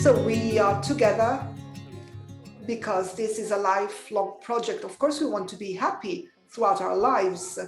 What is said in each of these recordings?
So we are together because this is a lifelong project. Of course, we want to be happy throughout our lives.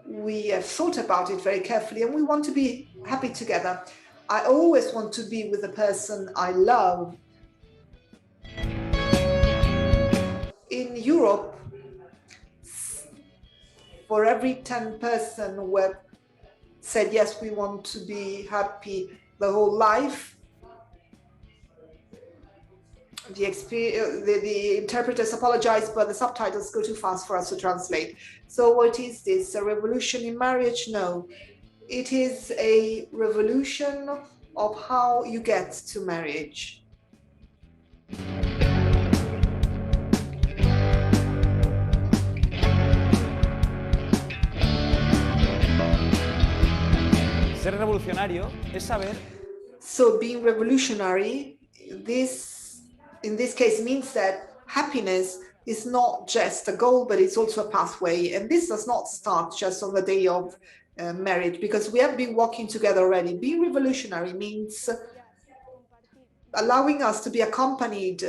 We have thought about it very carefully and we want to be happy together. I always want to be with the person I love. In Europe, for every 10 person who have said, yes, we want to be happy the whole life, the interpreters apologize, but the subtitles go too fast for us to translate. So what is this? A revolution in marriage? No. It is a revolution of how you get to marriage. Ser revolucionario es saber. So being revolutionary, in this case means that happiness is not just a goal, but it's also a pathway. And this does not start just on the day of marriage, because we have been walking together already. Being revolutionary means allowing us to be accompanied,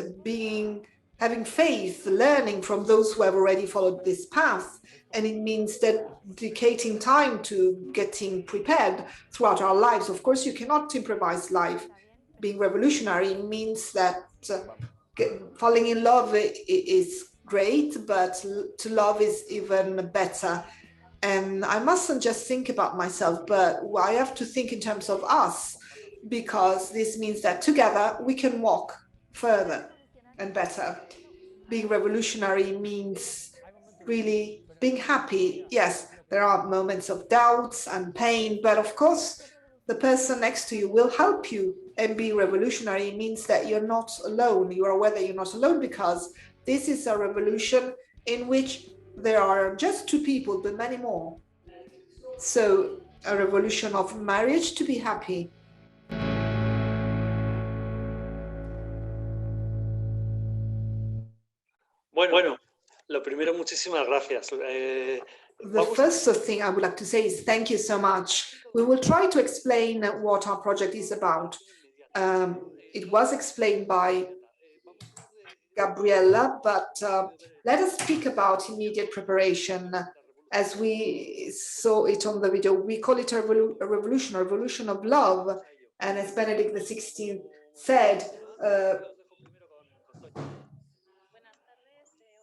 having faith, learning from those who have already followed this path. And it means that dedicating time to getting prepared throughout our lives. Of course, you cannot improvise life. Being revolutionary means that falling in love is great, but to love is even better. And I mustn't just think about myself, but I have to think in terms of us, because this means that together we can walk further and better. Being revolutionary means really being happy. Yes, there are moments of doubts and pain, but of course, the person next to you will help you. And being revolutionary means that you're not alone. You are aware that you're not alone, because this is a revolution in which there are just two people, but many more. So a revolution of marriage to be happy. Bueno, lo primero, muchísimas gracias. The first thing I would like to say is thank you so much. We will try to explain what our project is about. It was explained by Gabriella, but let us speak about immediate preparation. As we saw it on the video, we call it a revolution of love. And as Benedict XVI said,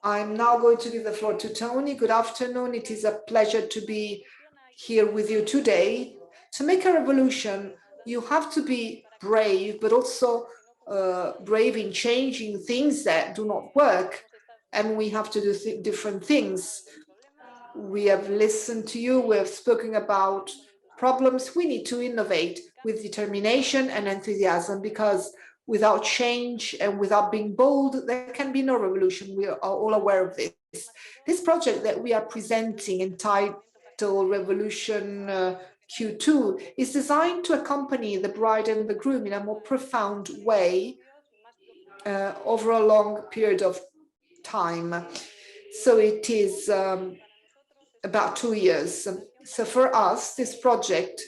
I'm now going to give the floor to Toñi. Good afternoon. It is a pleasure to be here with you today. To make a revolution, you have to be brave, but also brave in changing things that do not work. And we have to do different things. We have listened to you. We have spoken about problems. We need to innovate with determination and enthusiasm, because without change and without being bold, there can be no revolution. We are all aware of this. This project that we are presenting, entitled Revolution Q2, is designed to accompany the bride and the groom in a more profound way over a long period of time. So it is about 2 years. So for us, this project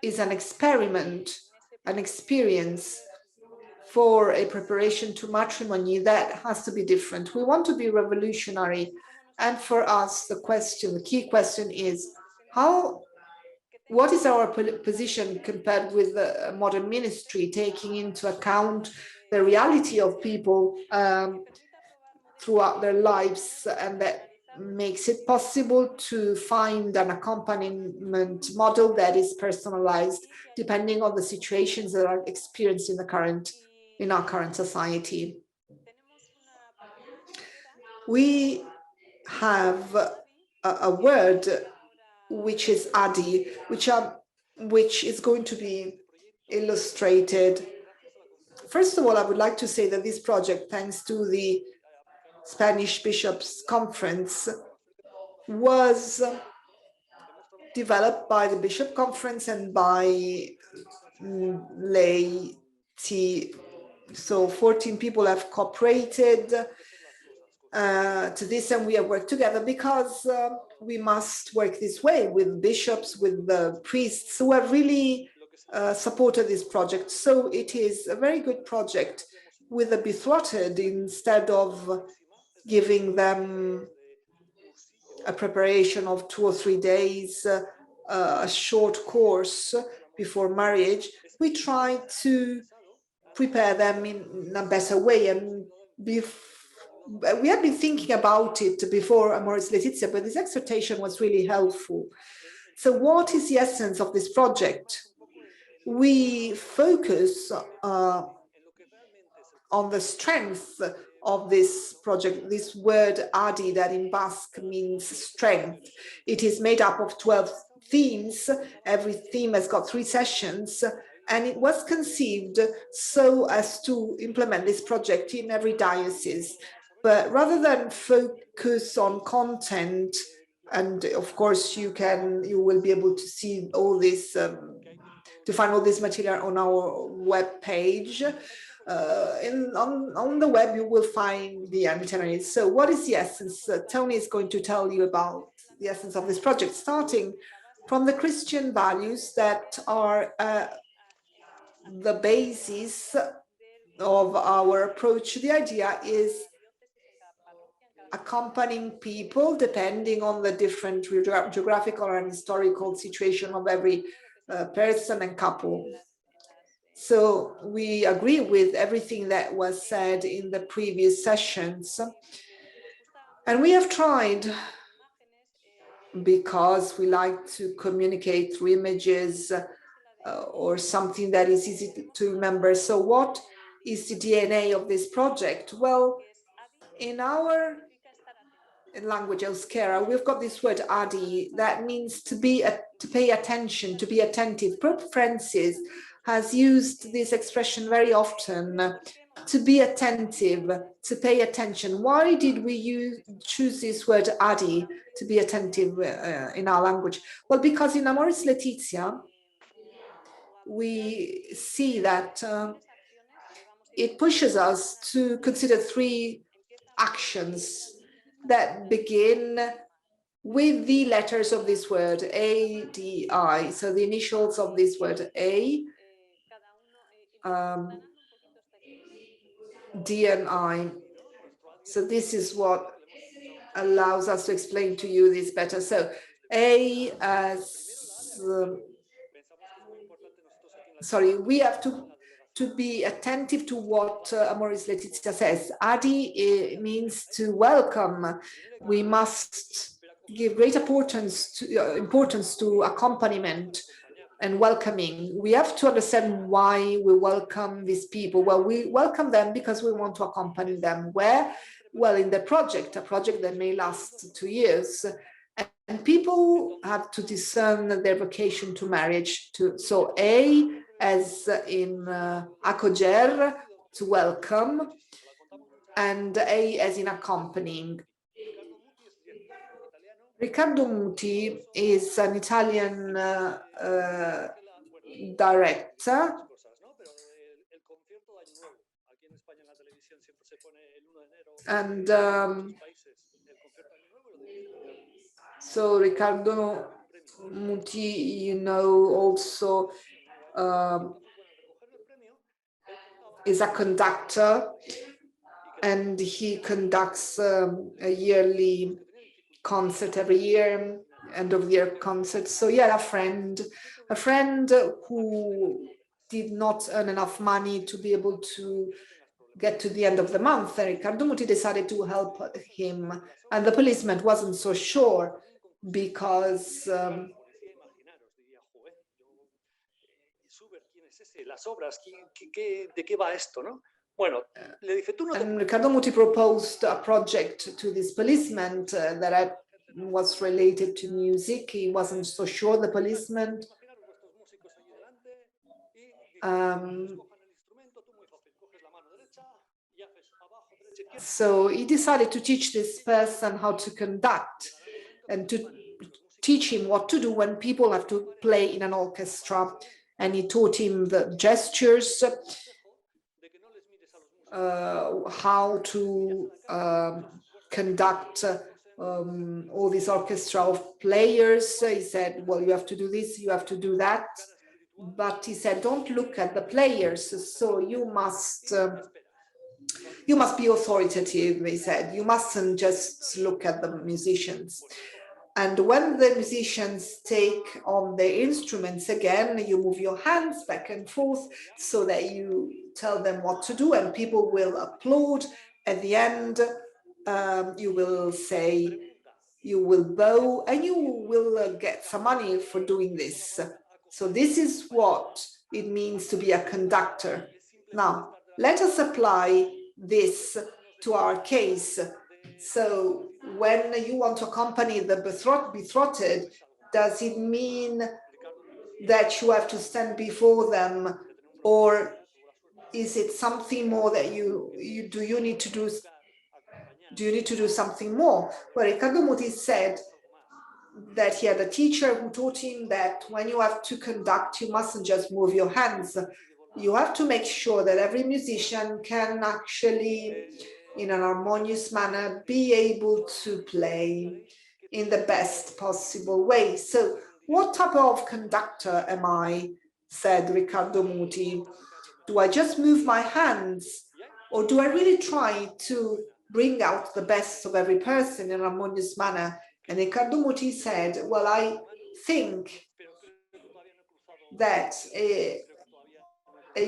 is an experiment, an experience for a preparation to matrimony that has to be different. We want to be revolutionary. And for us, the key question is, what is our position compared with the modern ministry, taking into account the reality of people throughout their lives, and that makes it possible to find an accompaniment model that is personalized depending on the situations that are experienced in our current society. We have a word which is Adi, which is going to be illustrated. First of all, I would like to say that this project, thanks to the Spanish Bishops' Conference, was developed by the Bishop Conference and by Laity. So 14 people have cooperated to this, and we have worked together because we must work this way with bishops, with the priests who have really supported this project. So it is a very good project with the betrothed. Instead of giving them a preparation of 2 or 3 days, a short course before marriage, we try to prepare them in a better way. And we had been thinking about it before Amoris Laetitia, but this exhortation was really helpful. So what is the essence of this project? We focus on the strength of this project, this word adi, that in Basque means strength. It is made up of 12 themes. Every theme has got 3 sessions, and it was conceived so as to implement this project in every diocese. But rather than focus on content, and of course you will be able to see all this, to find all this material on our web page. On the web you will find the itinerary. So what is the essence? Toñi is going to tell you about the essence of this project, starting from the Christian values that are the basis of our approach. The idea is accompanying people depending on the different geographical and historical situation of every person and couple. So we agree with everything that was said in the previous sessions. And we have tried, because we like to communicate through images or something that is easy to remember. So what is the DNA of this project? Well, in our language, Euskera, we've got this word adi, that means to pay attention, to be attentive. Pope Francis has used this expression very often, to be attentive, to pay attention. Why did we choose this word adi, to be attentive, in our language? Well, because in Amoris Laetitia, we see that it pushes us to consider 3 actions that begin with the letters of this word, A, D, I. So the initials of this word, A, D, and I. So this is what allows us to explain to you this better. So A as, we have to be attentive to what Amoris Laetitia says. Adi means to welcome. We must give great importance to accompaniment and welcoming. We have to understand why we welcome these people. Well, we welcome them because we want to accompany them. Where? Well, in the project, a project that may last 2 years. And people have to discern their vocation to marriage. So A as in acoger, to welcome, and A as in accompanying. Riccardo Muti is an Italian director, and so Riccardo Muti, you know, also is a conductor, and he conducts a yearly concert every year, end of year concert. So yeah, a friend who did not earn enough money to be able to get to the end of the month, and Riccardo Muti decided to help him, and the policeman wasn't so sure because and Riccardo Muti proposed a project to this policeman that was related to music. He wasn't so sure, the policeman. So he decided to teach this person how to conduct and to teach him what to do when people have to play in an orchestra. And he taught him the gestures, how to conduct all this orchestra of players. He said, well, you have to do this, you have to do that. but he said, don't look at the players. So you must be authoritative, he said. You mustn't just look at the musicians. And when the musicians take on their instruments again, you move your hands back and forth so that you tell them what to do, and people will applaud. At the end, you will say, you will bow, and you will get some money for doing this. So this is what it means to be a conductor. Now, let us apply this to our case. So when you want to accompany the betrothed, does it mean that you have to stand before them, or is it something more that you need to do something more? Well, Riccardo Muti said that he had a teacher who taught him that when you have to conduct, you mustn't just move your hands. You have to make sure that every musician can actually, in an harmonious manner, be able to play in the best possible way. So what type of conductor am I, said Riccardo Muti. Do I just move my hands, or do I really try to bring out the best of every person in an harmonious manner? And Riccardo Muti said, well, I think that a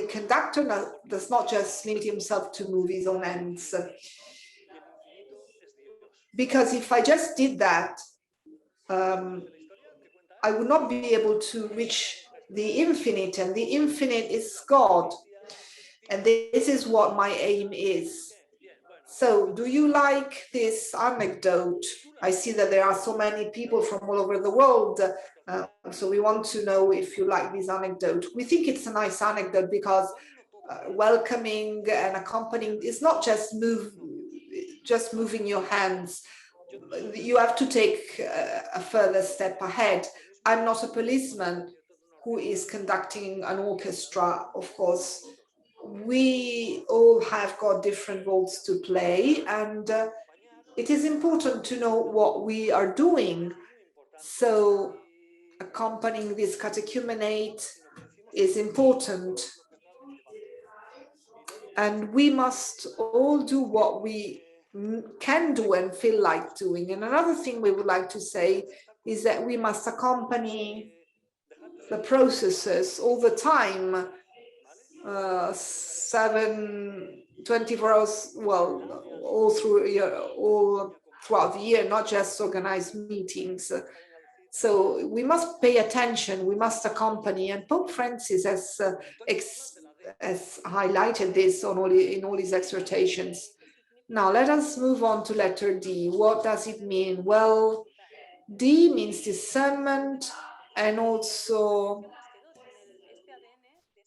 conductor does not just limit himself to move his own hands. Because if I just did that, I would not be able to reach the infinite, and the infinite is God. And this is what my aim is. So do you like this anecdote? I see that there are so many people from all over the world. So we want to know if you like this anecdote. We think it's a nice anecdote because welcoming and accompanying is not just moving your hands. You have to take a further step ahead. I'm not a policeman who is conducting an orchestra, of course. We all have got different roles to play, and it is important to know what we are doing. So accompanying this catechumenate is important, and we must all do what we can do and feel like doing. And another thing we would like to say is that we must accompany the processes all the time, 24 hours, well, all throughout the year, not just organize meetings. So we must pay attention, we must accompany, and Pope Francis has highlighted this in all his exhortations. Now let us move on to letter D. What does it mean? Well, D means discernment, and also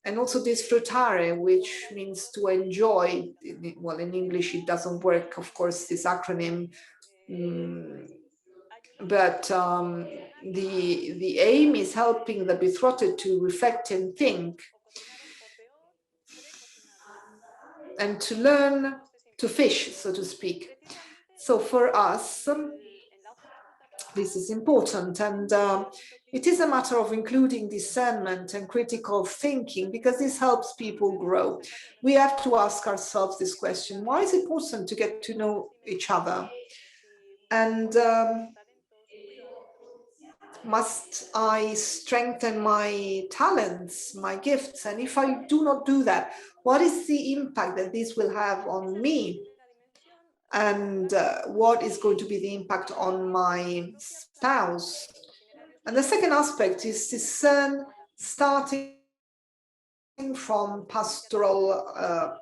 disfrutare, which means to enjoy. Well, in English it doesn't work, of course, this acronym, but the aim is helping the betrothed to reflect and think, and to learn to fish, so to speak. So for us, this is important, and it is a matter of including discernment and critical thinking, because this helps people grow. We have to ask ourselves this question: why is it important to get to know each other? And must I strengthen my talents, my gifts? And if I do not do that, what is the impact that this will have on me? And what is going to be the impact on my spouse? And the second aspect is discern, starting from pastoral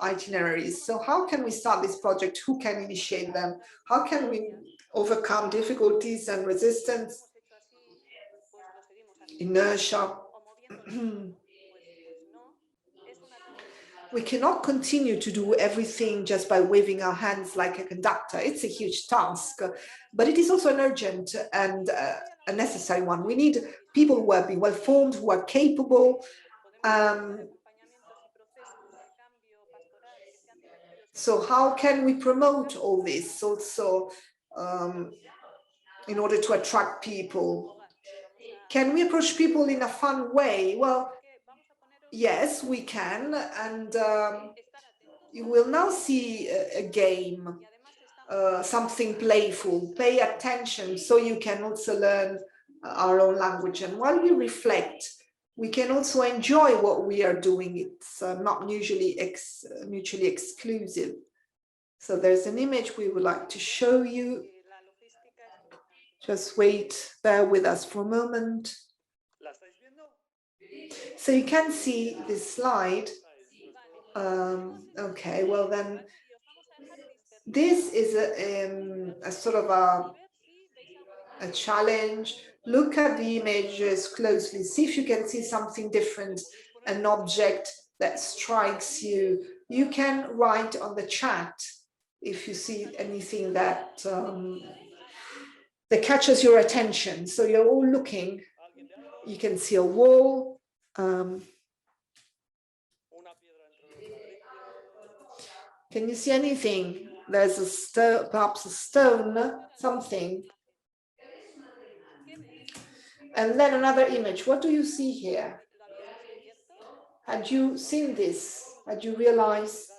itineraries. So how can we start this project? Who can initiate them? How can we overcome difficulties and resistance, inertia? We cannot continue to do everything just by waving our hands like a conductor. It's a huge task, but it is also an urgent and a necessary one. We need people who are well formed, who are capable. So how can we promote all this also in order to attract people? Can we approach people in a fun way? Well, Yes, we can, and you will now see a game, something playful. Pay attention so you can also learn our own language. And while we reflect, we can also enjoy what we are doing. It's not usually mutually exclusive. So there's an image we would like to show you. Just wait, bear with us for a moment. So you can see this slide. Okay, well then, this is a sort of a challenge. Look at the images closely, see if you can see something different, an object that strikes you. You can write on the chat if you see anything that that catches your attention. So you're all looking, you can see a wall. Can you see anything? There's a stone, perhaps a stone, something. And then another image. What do you see here? Had you seen this? Had you realized?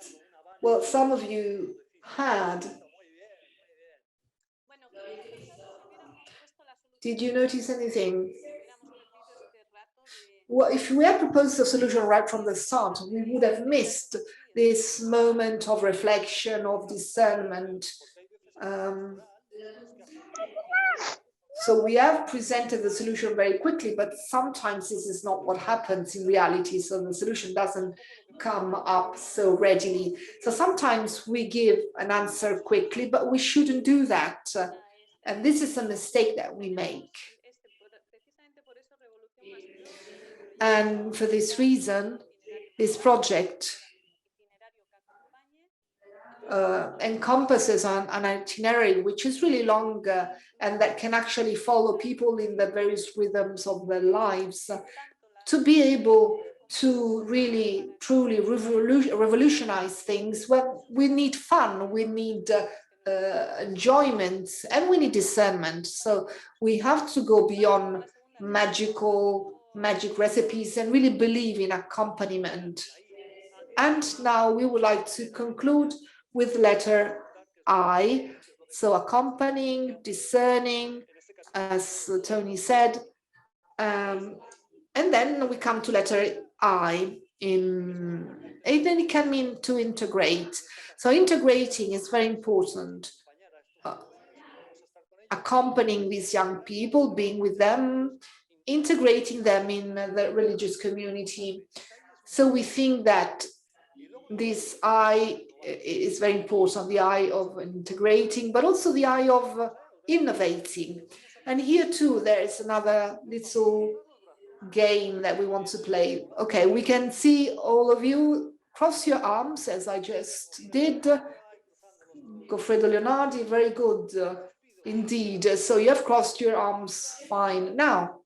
Well, some of you had. Did you notice anything? Well, if we had proposed a solution right from the start, we would have missed this moment of reflection, of discernment. So we have presented the solution very quickly, but sometimes this is not what happens in reality. So the solution doesn't come up so readily. So sometimes we give an answer quickly, but we shouldn't do that. And this is a mistake that we make. And for this reason, this project encompasses an itinerary which is really longer and that can actually follow people in the various rhythms of their lives to be able to really truly revolutionize things. Well, we need fun, we need enjoyment, and we need discernment. So we have to go beyond magic recipes and really believe in accompaniment. And now we would like to conclude with letter I. So accompanying, discerning, as Toñi said. And then we come to letter I. And then it can mean to integrate. So integrating is very important. Accompanying these young people, being with them, integrating them in the religious community. So we think that this I is very important, the I of integrating, but also the I of innovating. And here too, there is another little game that we want to play. Okay, we can see all of you cross your arms as I just did. Goffredo Leonardi, very good indeed. So you have crossed your arms fine. Now,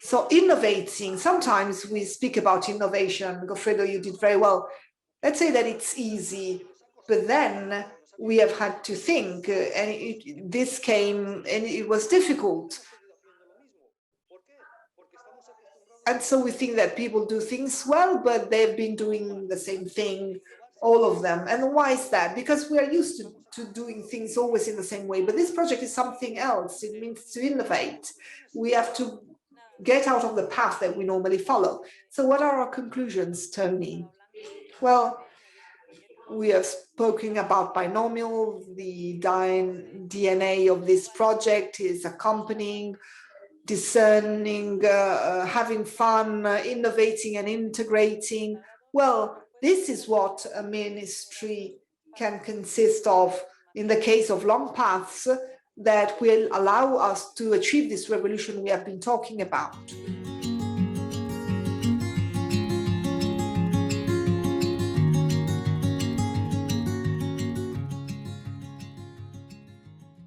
so innovating, sometimes we speak about innovation. Goffredo, you did very well. Let's say that it's easy, but then we have had to think, and this came, and it was difficult. And so we think that people do things well, but they've been doing the same thing, all of them. And why is that? Because we are used to doing things always in the same way, but this project is something else. It means to innovate. We have to get out of the path that we normally follow. So what are our conclusions, Toñi? Well, we have spoken about binomial. The DNA of this project is accompanying, discerning, having fun, innovating and integrating. Well, this is what a ministry can consist of in the case of long paths that will allow us to achieve this revolution we have been talking about.